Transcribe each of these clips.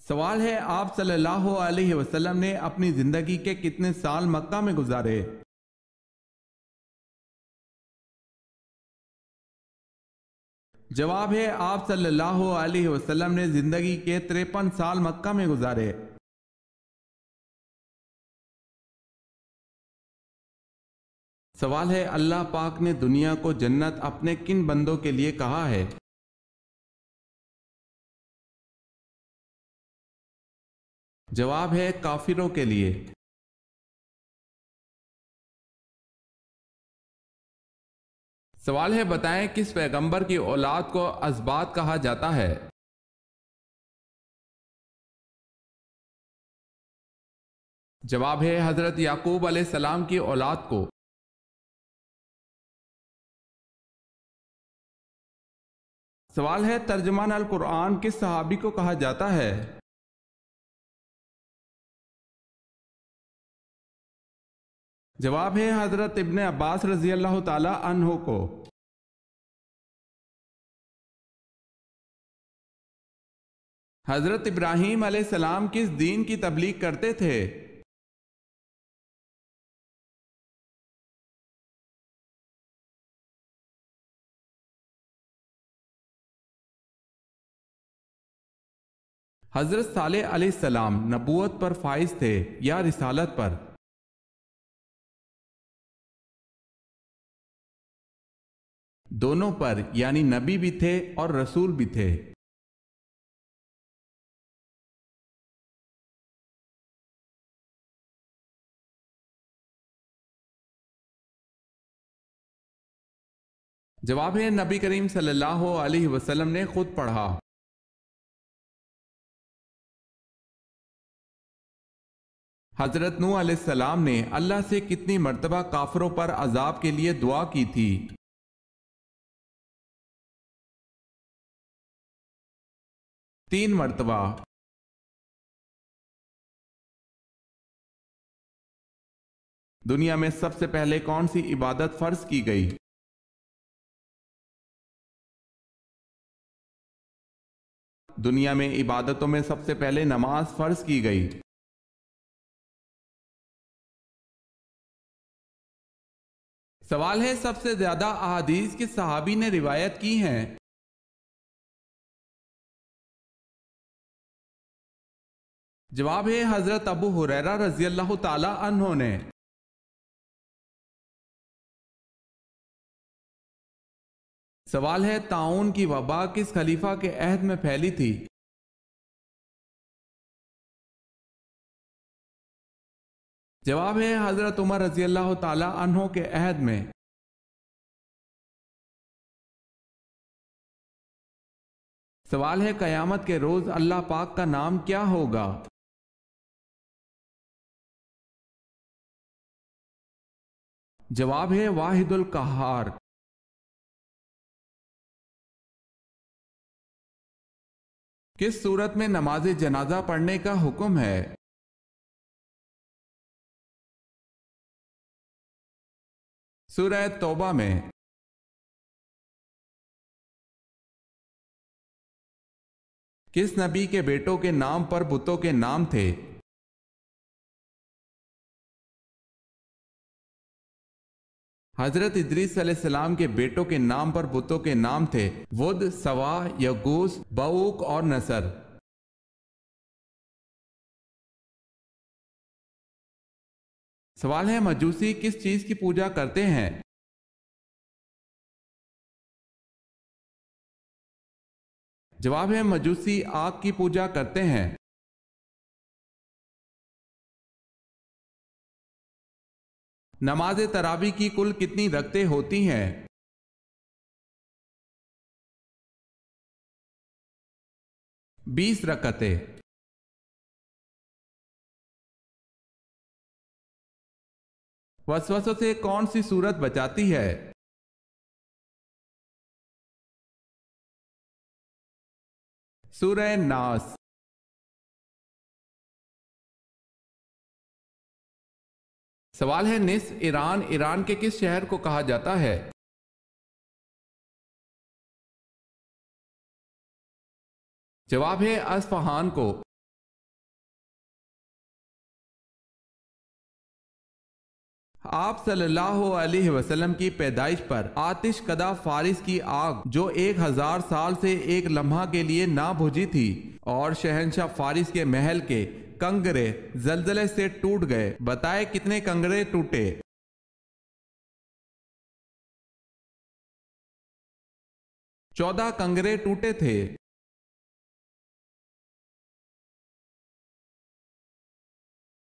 سوال ہے آپ صلی اللہ علیہ وسلم نے اپنی زندگی کے کتنے سال مکہ میں گزارے؟ جواب ہے آپ صلی اللہ علیہ وسلم نے زندگی کے 53 سال مکہ میں گزارے۔ سوال ہے اللہ پاک نے دنیا کو جنت اپنے کن بندوں کے لیے کہا ہے؟ جواب ہے کافروں کے لیے۔ سوال ہے بتائیں کس پیغمبر کی اولاد کو اسباط کہا جاتا ہے؟ جواب ہے حضرت یعقوب علیہ السلام کی اولاد کو۔ سوال ہے ترجمان القرآن کس صحابی کو کہا جاتا ہے؟ جواب ہے حضرت ابن عباس رضی اللہ تعالی عنہ کو۔ حضرت ابراہیم علیہ السلام کس دین کی تبلیغ کرتے تھے؟ حضرت صالح علیہ السلام نبوت پر فائز تھے یا رسالت پر؟ دونوں پر، یعنی نبی بھی تھے اور رسول بھی تھے۔ جواب ہے نبی کریم صلی اللہ علیہ وسلم نے خود پڑھا۔ حضرت نوح علیہ السلام نے اللہ سے کتنی مرتبہ کافروں پر عذاب کے لیے دعا کی تھی؟ تین مرتبہ۔ دنیا میں سب سے پہلے کون سی عبادت فرض کی گئی؟ دنیا میں عبادتوں میں سب سے پہلے نماز فرض کی گئی۔ سوال ہے سب سے زیادہ احادیث کس صحابی نے روایت کی ہیں؟ جواب ہے حضرت ابو ہریرہ رضی اللہ تعالی عنہ نے۔ سوال ہے طاعون کی وبا کس خلیفہ کے عہد میں پھیلی تھی؟ جواب ہے حضرت عمر رضی اللہ تعالی عنہ کے عہد میں۔ سوال ہے قیامت کے روز اللہ پاک کا نام کیا ہوگا؟ جواب ہے واحد القہار۔ کس صورت میں نماز جنازہ پڑھنے کا حکم ہے؟ سورہ توبہ میں۔ کس نبی کے بیٹوں کے نام پر بتوں کے نام تھے؟ حضرت ادریس علیہ السلام کے بیٹوں کے نام پر بتوں کے نام تھے ود، سوا، یغوث، بؤوق اور نصر۔ سوال ہے مجوسی کس چیز کی پوجا کرتے ہیں؟ جواب ہے مجوسی آگ کی پوجا کرتے ہیں۔ نماز تراویح کی کل کتنی رکعتیں ہوتی ہیں؟ – 20 رکعتیں۔ وسوسوں سے کون سی سورت بچاتی ہے؟ سورہ ناس۔ سوال ہے نصف ایران ایران کے کس شہر کو کہا جاتا ہے؟ جواب ہے اصفہان کو۔ آپ صلی اللہ علیہ وسلم کی پیدائش پر آتش کدہ فارس کی آگ جو 1000 سال سے ایک لمحہ کے لیے نہ بجھی تھی، اور شہنشاہ فارس کے محل کے کنگرے زلزلے سے ٹوٹ گئے، بتائے کتنے کنگرے ٹوٹے؟ 14 کنگرے ٹوٹے تھے۔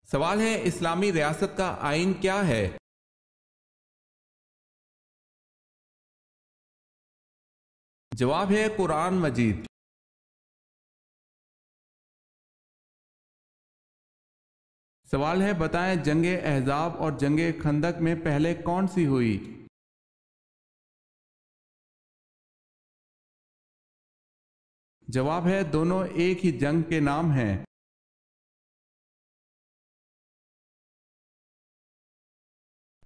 سوال ہے، اسلامی ریاست کا آئین کیا ہے؟ جواب ہے قرآن مجید۔ سوال ہے، بتائیں جنگ احزاب اور جنگ خندق میں پہلے کون سی ہوئی؟ جواب ہے دونوں ایک ہی جنگ کے نام ہیں۔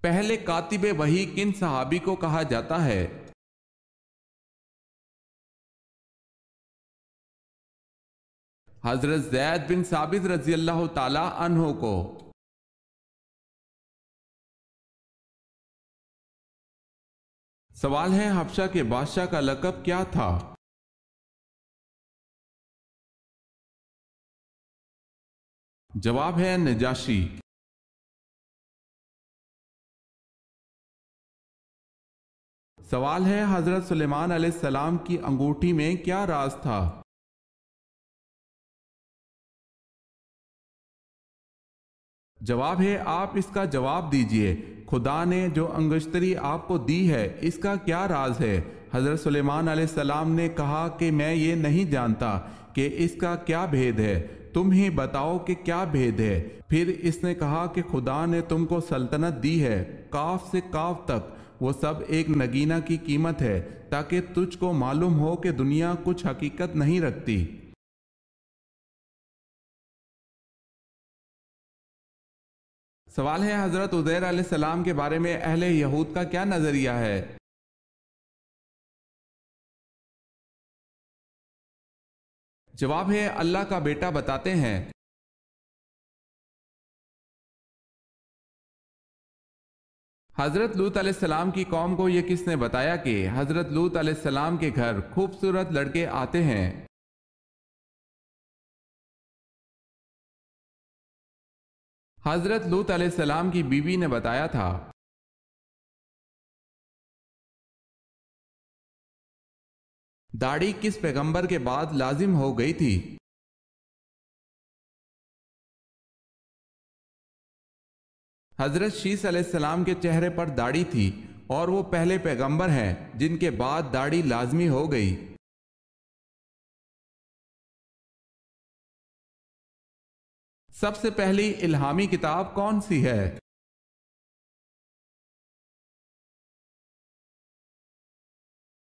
پہلے کاتب وحی کن صحابی کو کہا جاتا ہے؟ حضرت زید بن ثابت رضی اللہ تعالی عنہ کو۔ سوال ہے، حبشہ کے بادشاہ کا لقب کیا تھا؟ جواب ہے نجاشی۔ سوال ہے، حضرت سلیمان علیہ السلام کی انگوٹھی میں کیا راز تھا؟ جواب ہے، آپ اس کا جواب دیجئے۔ خدا نے جو انگشتری آپ کو دی ہے اس کا کیا راز ہے؟ حضرت سلیمان علیہ السلام نے کہا کہ میں یہ نہیں جانتا کہ اس کا کیا بھید ہے، تم ہی بتاؤ کہ کیا بھید ہے۔ پھر اس نے کہا کہ خدا نے تم کو سلطنت دی ہے، کاف سے کاف تک وہ سب ایک نگینہ کی قیمت ہے، تاکہ تجھ کو معلوم ہو کہ دنیا کچھ حقیقت نہیں رکھتی۔ سوال ہے، حضرت عزیر علیہ السلام کے بارے میں اہل یہود کا کیا نظریہ ہے؟ جواب ہے اللہ کا بیٹا بتاتے ہیں۔ حضرت لوط علیہ السلام کی قوم کو یہ کس نے بتایا کہ حضرت لوط علیہ السلام کے گھر خوبصورت لڑکے آتے ہیں؟ حضرت لوط علیہ السلام کی بیوی نے بتایا تھا۔ داڑھی کس پیغمبر کے بعد لازم ہو گئی تھی؟ حضرت شیس علیہ السلام کے چہرے پر داڑھی تھی، اور وہ پہلے پیغمبر ہیں جن کے بعد داڑھی لازمی ہو گئی۔ سب سے پہلی الہامی کتاب کون سی ہے؟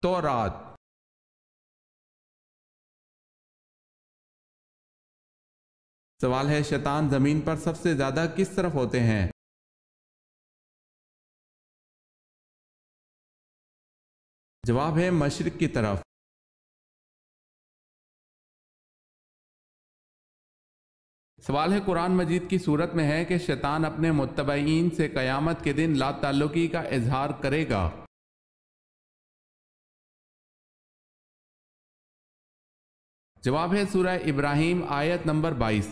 تورات۔ سوال ہے، شیطان زمین پر سب سے زیادہ کس طرف ہوتے ہیں؟ جواب ہے مشرق کی طرف۔ سوال ہے، قرآن مجید کی صورت میں ہے کہ شیطان اپنے متبعین سے قیامت کے دن لا تعلقی کا اظہار کرے گا۔ جواب ہے سورہ ابراہیم آیت نمبر 22۔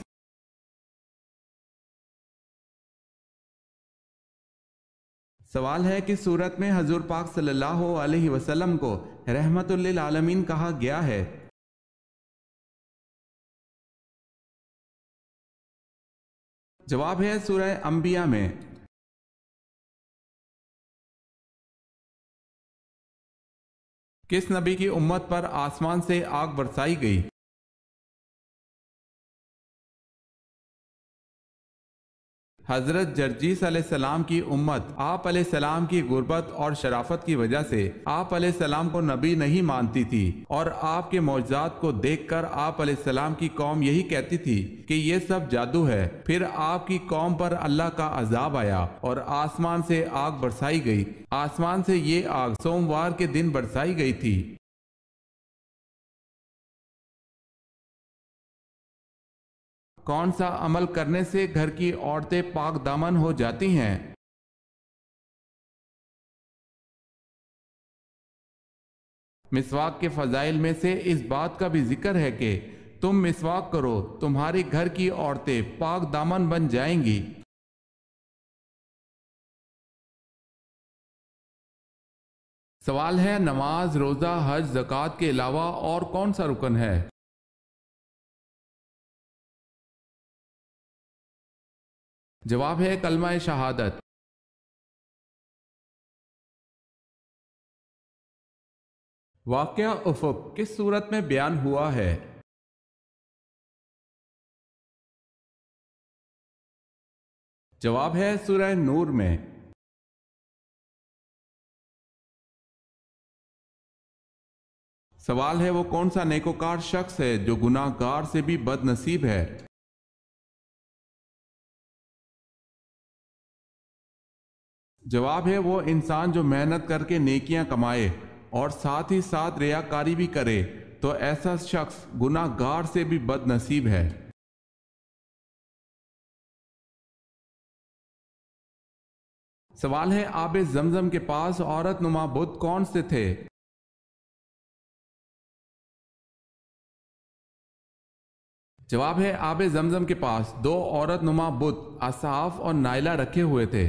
سوال ہے، کس صورت میں حضور پاک صلی اللہ علیہ وسلم کو رحمت للعالمین کہا گیا ہے؟ جواب ہے سورہ انبیاء میں۔ کس نبی کی امت پر آسمان سے آگ برسائی گئی؟ حضرت جرجیس علیہ السلام کی امت آپ علیہ السلام کی غربت اور شرافت کی وجہ سے آپ علیہ السلام کو نبی نہیں مانتی تھی، اور آپ کے معجزات کو دیکھ کر آپ علیہ السلام کی قوم یہی کہتی تھی کہ یہ سب جادو ہے۔ پھر آپ کی قوم پر اللہ کا عذاب آیا اور آسمان سے آگ برسائی گئی۔ آسمان سے یہ آگ سوموار کے دن برسائی گئی تھی۔ کون سا عمل کرنے سے گھر کی عورتیں پاک دامن ہو جاتی ہیں؟ مسواک کے فضائل میں سے اس بات کا بھی ذکر ہے کہ تم مسواک کرو، تمہاری گھر کی عورتیں پاک دامن بن جائیں گی۔ سوال ہے، نماز، روزہ، حج، زکوٰۃ کے علاوہ اور کون سا رکن ہے؟ جواب ہے کلمہ شہادت۔ واقعہ افق کس صورت میں بیان ہوا ہے؟ جواب ہے سورہ نور میں۔ سوال ہے، وہ کون سا نیکوکار شخص ہے جو گناہ گار سے بھی بد نصیب ہے؟ جواب ہے وہ انسان جو محنت کر کے نیکیاں کمائے اور ساتھ ہی ساتھ ریاکاری بھی کرے تو ایسا شخص گناہ گار سے بھی بد نصیب ہے۔ سوال ہے، آب زمزم کے پاس عورت نما بت کون سے تھے؟ جواب ہے آب زمزم کے پاس دو عورت نما بت اصحاف اور نائلہ رکھے ہوئے تھے۔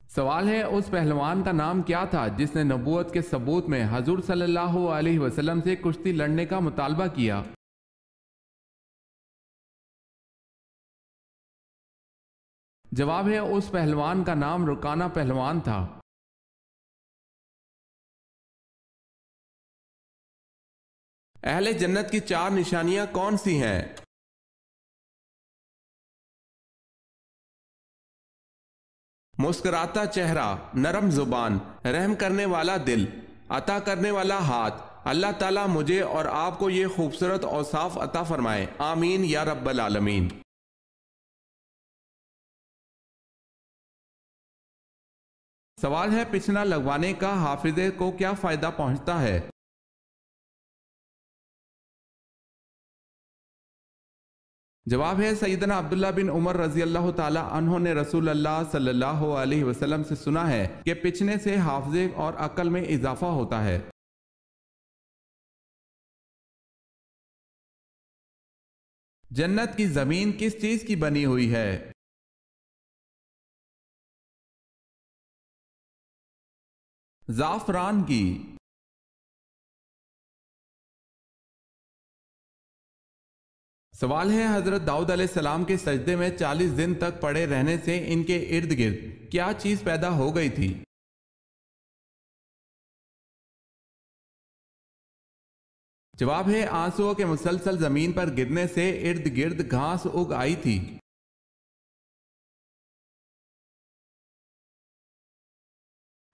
سوال ہے، اس پہلوان کا نام کیا تھا جس نے نبوت کے ثبوت میں حضور صلی اللہ علیہ وسلم سے کشتی لڑنے کا مطالبہ کیا؟ جواب ہے اس پہلوان کا نام رکانہ پہلوان تھا۔ اہل جنت کی چار نشانیاں کون سی ہیں؟ مسکراتا چہرہ، نرم زبان، رحم کرنے والا دل، عطا کرنے والا ہاتھ۔ اللہ تعالیٰ مجھے اور آپ کو یہ خوبصورت اوصاف عطا فرمائے، آمین یا رب العالمین۔ سوال ہے، پچھنا لگوانے کا حافظے کو کیا فائدہ پہنچتا ہے؟ جواب ہے سیدنا عبداللہ بن عمر رضی اللہ تعالی عنہ نے رسول اللہ صلی اللہ علیہ وسلم سے سنا ہے کہ پچھنے سے حافظے اور عقل میں اضافہ ہوتا ہے۔ جنت کی زمین کس چیز کی بنی ہوئی ہے؟ زعفران کی۔ سوال ہے، حضرت داؤد علیہ السلام کے سجدے میں 40 دن تک پڑے رہنے سے ان کے ارد گرد کیا چیز پیدا ہو گئی تھی؟ جواب ہے آنسوؤں کے مسلسل زمین پر گرنے سے ارد گرد گھاس اگ آئی تھی۔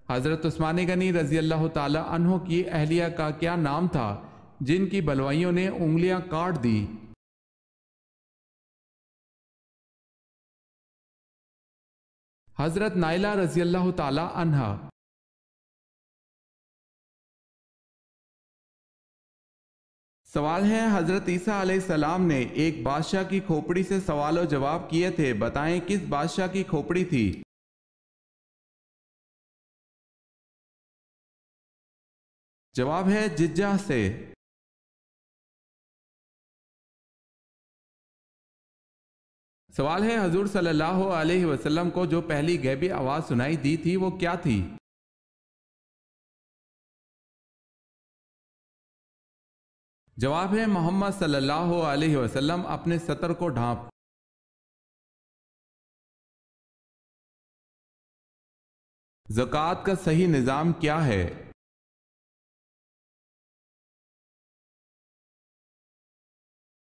حضرت عثمان غنی رضی اللہ تعالی عنہ کی اہلیہ کا کیا نام تھا جن کی بلوائیوں نے انگلیاں کاٹ دی؟ حضرت نائلہ رضی اللہ تعالی عنہا۔ سوال ہے، حضرت عیسیٰ علیہ السلام نے ایک بادشاہ کی کھوپڑی سے سوال و جواب کیے تھے، بتائیں کس بادشاہ کی کھوپڑی تھی؟ جواب ہے ججہ سے۔ سوال ہے، حضور صلی اللہ علیہ وسلم کو جو پہلی غیبی آواز سنائی دی تھی وہ کیا تھی؟ جواب ہے محمد صلی اللہ علیہ وسلم اپنے سطر کو ڈھانپ۔ زکوٰۃ کا صحیح نظام کیا ہے؟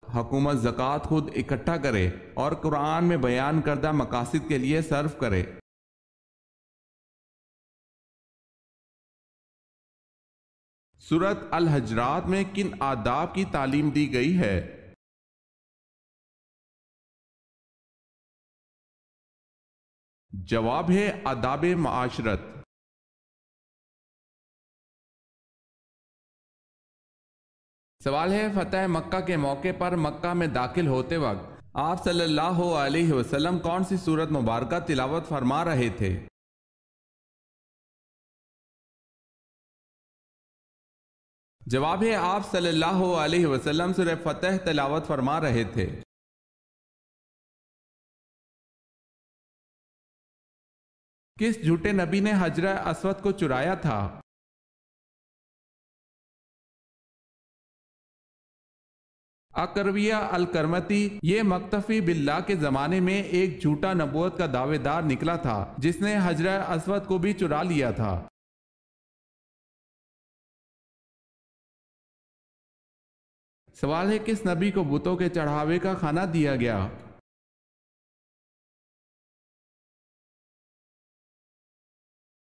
حکومت زکوٰۃ خود اکٹھا کرے اور قرآن میں بیان کردہ مقاصد کے لیے صرف کرے۔ سورۃ الحجرات میں کن آداب کی تعلیم دی گئی ہے؟ جواب ہے آداب معاشرت۔ سوال ہے، فتح مکہ کے موقع پر مکہ میں داخل ہوتے وقت آپ صلی اللہ علیہ وسلم کون سی سورت مبارکہ تلاوت فرما رہے تھے؟ جواب ہے آپ صلی اللہ علیہ وسلم سورہ فتح تلاوت فرما رہے تھے۔ کس جھوٹے نبی نے حجرہ اسود کو چرایا تھا؟ اکرویہ الکرمتی یہ مقتفی باللہ کے زمانے میں ایک جھوٹا نبوت کا دعوے دار نکلا تھا جس نے حجرہ اسود کو بھی چرا لیا تھا۔ سوال ہے کس نبی کو بتوں کے چڑھاوے کا کھانا دیا گیا؟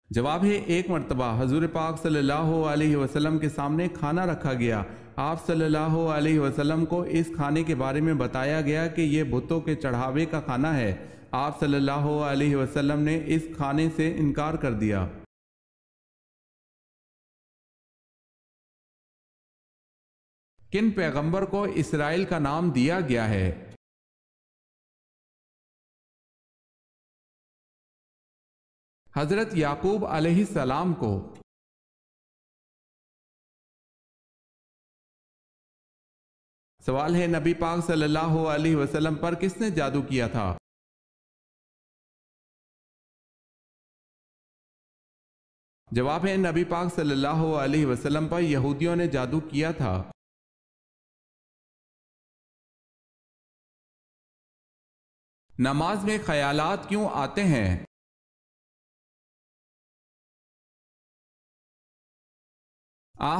جواب ہے ایک مرتبہ حضور پاک صلی اللہ علیہ وسلم کے سامنے کھانا رکھا گیا۔ آپ صلی اللہ علیہ وسلم کو اس کھانے کے بارے میں بتایا گیا کہ یہ بتوں کے چڑھاوے کا کھانا ہے۔ آپ صلی اللہ علیہ وسلم نے اس کھانے سے انکار کر دیا۔ کن پیغمبر کو اسرائیل کا نام دیا گیا ہے؟ حضرت یعقوب علیہ السلام کو۔ سوال ہے نبی پاک صلی اللہ علیہ وسلم پر کس نے جادو کیا تھا؟ جواب ہے نبی پاک صلی اللہ علیہ وسلم پر یہودیوں نے جادو کیا تھا۔ نماز میں خیالات کیوں آتے ہیں؟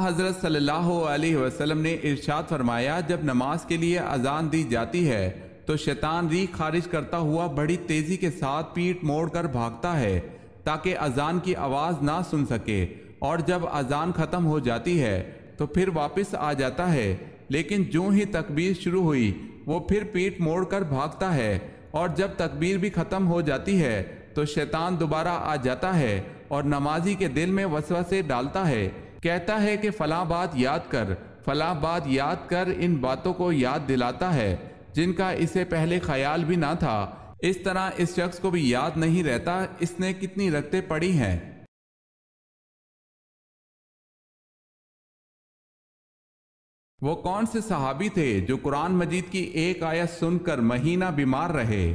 حضرت صلی اللہ علیہ وسلم نے ارشاد فرمایا جب نماز کے لیے اذان دی جاتی ہے تو شیطان ریح خارج کرتا ہوا بڑی تیزی کے ساتھ پیٹ موڑ کر بھاگتا ہے تاکہ اذان کی آواز نہ سن سکے، اور جب اذان ختم ہو جاتی ہے تو پھر واپس آ جاتا ہے، لیکن جو ہی تکبیر شروع ہوئی وہ پھر پیٹ موڑ کر بھاگتا ہے، اور جب تکبیر بھی ختم ہو جاتی ہے تو شیطان دوبارہ آ جاتا ہے اور نمازی کے دل میں وسوسے ڈالتا ہے، کہتا ہے کہ فلاں بات یاد کر، فلاں بات یاد کر، ان باتوں کو یاد دلاتا ہے جن کا اسے پہلے خیال بھی نہ تھا۔ اس طرح اس شخص کو بھی یاد نہیں رہتا اس نے کتنی رکعتیں پڑھی ہیں۔ وہ کون سے صحابی تھے جو قرآن مجید کی ایک آیت سن کر مہینہ بیمار رہے؟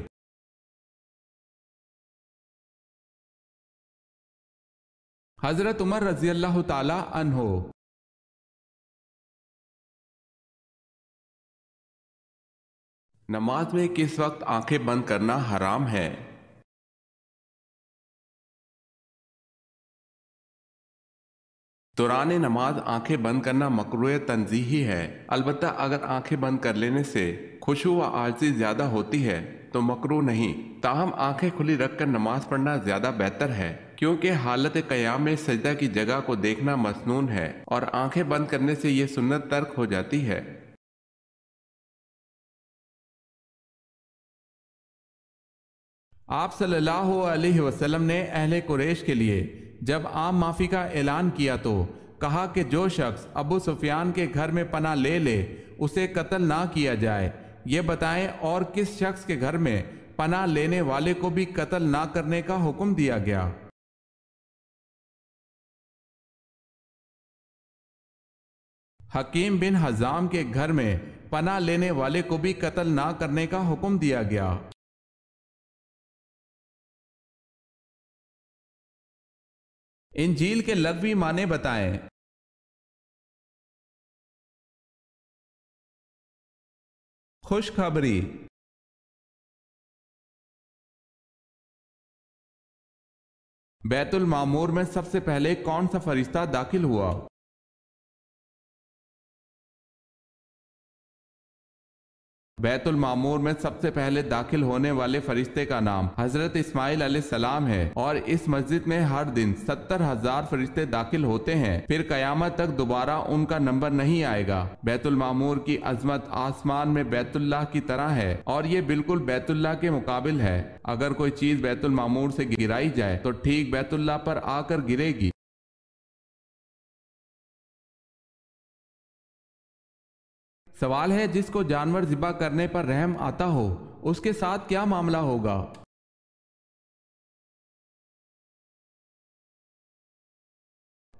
حضرت عمر رضی اللہ تعالی عنہ۔ نماز میں کس وقت آنکھیں بند کرنا حرام ہے؟ دوران نماز آنکھیں بند کرنا مکروہ تنزیہی ہے، البتہ اگر آنکھیں بند کر لینے سے خشوع و عاجزی زیادہ ہوتی ہے تو مکروہ نہیں، تاہم آنکھیں کھلی رکھ کر نماز پڑھنا زیادہ بہتر ہے، کیونکہ حالت قیام میں سجدہ کی جگہ کو دیکھنا مسنون ہے اور آنکھیں بند کرنے سے یہ سنت ترک ہو جاتی ہے۔ آپ صلی اللہ علیہ وسلم نے اہل قریش کے لیے جب عام معافی کا اعلان کیا تو کہا کہ جو شخص ابو سفیان کے گھر میں پناہ لے لے اسے قتل نہ کیا جائے۔ یہ بتائیں اور کس شخص کے گھر میں پناہ لینے والے کو بھی قتل نہ کرنے کا حکم دیا گیا؟ حکیم بن حزام کے گھر میں پناہ لینے والے کو بھی قتل نہ کرنے کا حکم دیا گیا۔ انجیل کے لغوی معنی بتائیں۔ خوشخبری۔ بیت المعمور میں سب سے پہلے کون سا فرشتہ داخل ہوا؟ بیت المعمور میں سب سے پہلے داخل ہونے والے فرشتے کا نام حضرت اسماعیل علیہ السلام ہے، اور اس مسجد میں ہر دن 70,000 فرشتے داخل ہوتے ہیں، پھر قیامت تک دوبارہ ان کا نمبر نہیں آئے گا۔ بیت المعمور کی عظمت آسمان میں بیت اللہ کی طرح ہے، اور یہ بالکل بیت اللہ کے مقابل ہے۔ اگر کوئی چیز بیت المعمور سے گرائی جائے تو ٹھیک بیت اللہ پر آ کر گرے گی۔ سوال ہے جس کو جانور ذبح کرنے پر رحم آتا ہو اس کے ساتھ کیا معاملہ ہوگا؟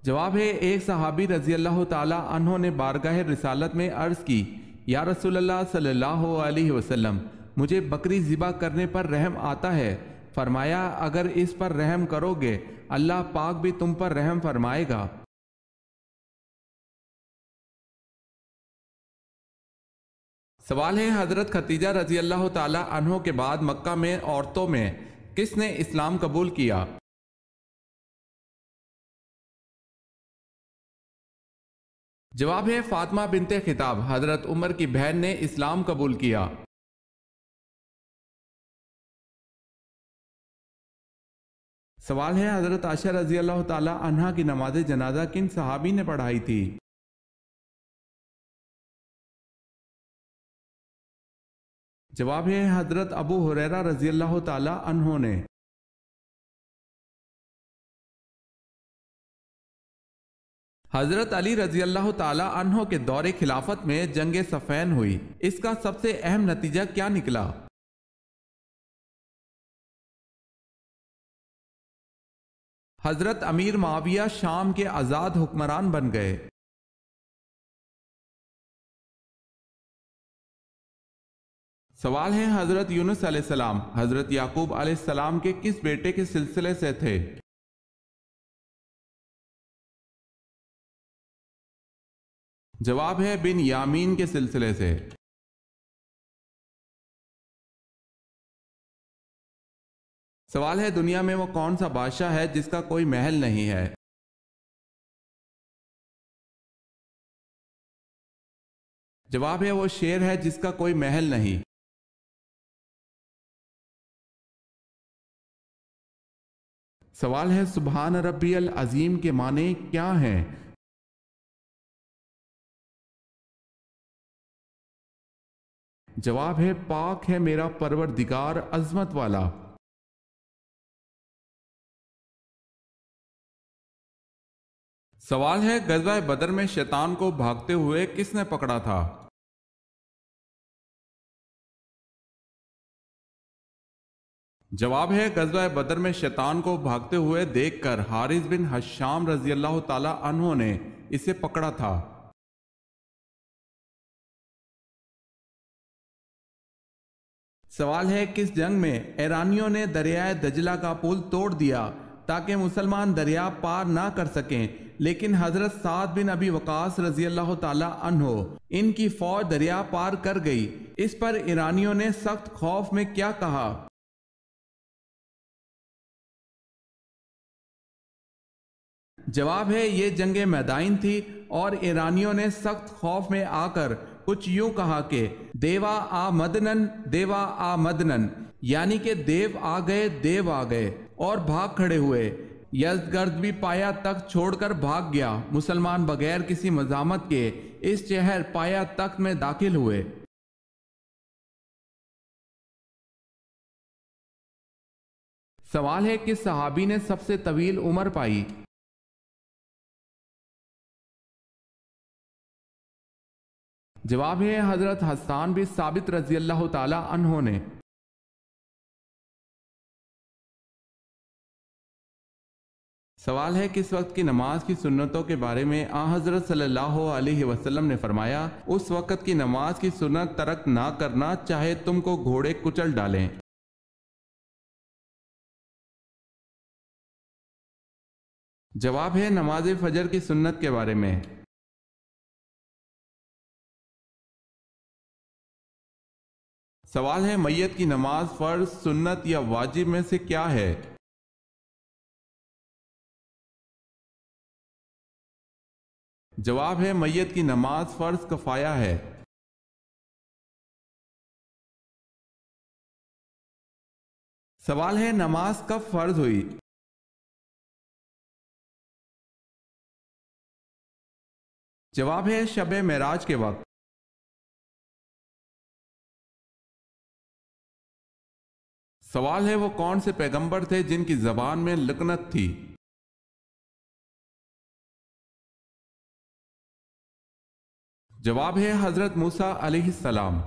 جواب ہے ایک صحابی رضی اللہ تعالی عنہ نے بارگاہ رسالت میں عرض کی یا رسول اللہ صلی اللہ علیہ وسلم مجھے بکری ذبح کرنے پر رحم آتا ہے۔ فرمایا اگر اس پر رحم کرو گے اللہ پاک بھی تم پر رحم فرمائے گا۔ سوال ہے حضرت خدیجہ رضی اللہ تعالی عنہ کے بعد مکہ میں عورتوں میں کس نے اسلام قبول کیا؟ جواب ہے فاطمہ بنت خطاب، حضرت عمر کی بہن نے اسلام قبول کیا۔ سوال ہے حضرت عائشہ رضی اللہ تعالی عنہا کی نماز جنازہ کن صحابی نے پڑھائی تھی؟ جواب ہے حضرت ابو ہریرہ رضی اللہ تعالی عنہ نے۔ حضرت علی رضی اللہ تعالی عنہ کے دور خلافت میں جنگ صفین ہوئی، اس کا سب سے اہم نتیجہ کیا نکلا؟ حضرت امیر معاویہ شام کے آزاد حکمران بن گئے۔ سوال ہے حضرت یونس علیہ السلام حضرت یعقوب علیہ السلام کے کس بیٹے کے سلسلے سے تھے؟ جواب ہے بن یامین کے سلسلے سے۔ سوال ہے دنیا میں وہ کون سا بادشاہ ہے جس کا کوئی محل نہیں ہے؟ جواب ہے وہ شیر ہے جس کا کوئی محل نہیں۔ سوال ہے سبحان ربی العظیم کے معنی کیا ہیں؟ جواب ہے پاک ہے میرا پروردگار عظمت والا۔ سوال ہے غزوہ بدر میں شیطان کو بھاگتے ہوئے کس نے پکڑا تھا؟ جواب ہے غزوہ بدر میں شیطان کو بھاگتے ہوئے دیکھ کر حارث بن حشام رضی اللہ تعالی عنہ نے اسے پکڑا تھا۔ سوال ہے کس جنگ میں ایرانیوں نے دریائے دجلہ کا پل توڑ دیا تاکہ مسلمان دریا پار نہ کر سکیں، لیکن حضرت سعد بن ابی وقاص رضی اللہ تعالی عنہ ان کی فوج دریا پار کر گئی، اس پر ایرانیوں نے سخت خوف میں کیا کہا؟ جواب ہے یہ جنگ میدائن تھی اور ایرانیوں نے سخت خوف میں آ کر کچھ یوں کہا کہ دیوا آ مدنن دیوا آ مدنن، یعنی کہ دیو آ گئے اور بھاگ کھڑے ہوئے۔ یزدگرد بھی پایا تخت چھوڑ کر بھاگ گیا، مسلمان بغیر کسی مزاحمت کے اس شہر پایا تخت میں داخل ہوئے۔ سوال ہے کس صحابی نے سب سے طویل عمر پائی؟ جواب ہے حضرت حسان بن ثابت رضی اللہ تعالی عنہ نے۔ سوال ہے کس وقت کی نماز کی سنتوں کے بارے میں حضرت صلی اللہ علیہ وسلم نے فرمایا اس وقت کی نماز کی سنت ترک نہ کرنا چاہے تم کو گھوڑے کچل ڈالیں۔ جواب ہے نماز فجر کی سنت کے بارے میں۔ سوال ہے میت کی نماز فرض، سنت یا واجب میں سے کیا ہے؟ جواب ہے میت کی نماز فرض کفایہ ہے۔ سوال ہے نماز کب فرض ہوئی؟ جواب ہے شب معراج کے وقت۔ سوال ہے وہ کون سے پیغمبر تھے جن کی زبان میں لکنت تھی؟ جواب ہے حضرت موسیٰ علیہ السلام۔